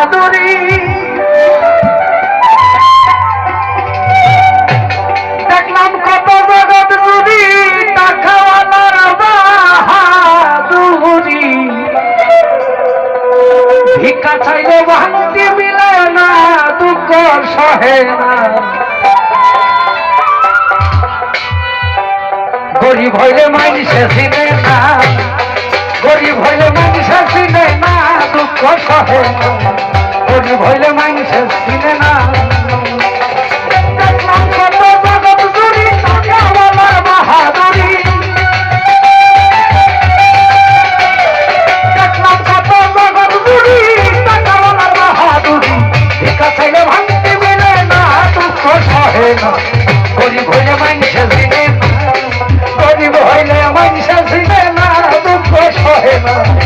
বাহাদুরি দেখলাম কত জগৎ জুড়ি টাকাওয়ালার বাহাদুরি ভিক্ষা চাইলে ভাঙতি মিলে না দুঃখ সহে না গরিব হইলে মানুষে চিনে না গরিব হইলে মানুষে চিনে না দুঃখ সহে না গরিব হইলে মানুষে চিনে না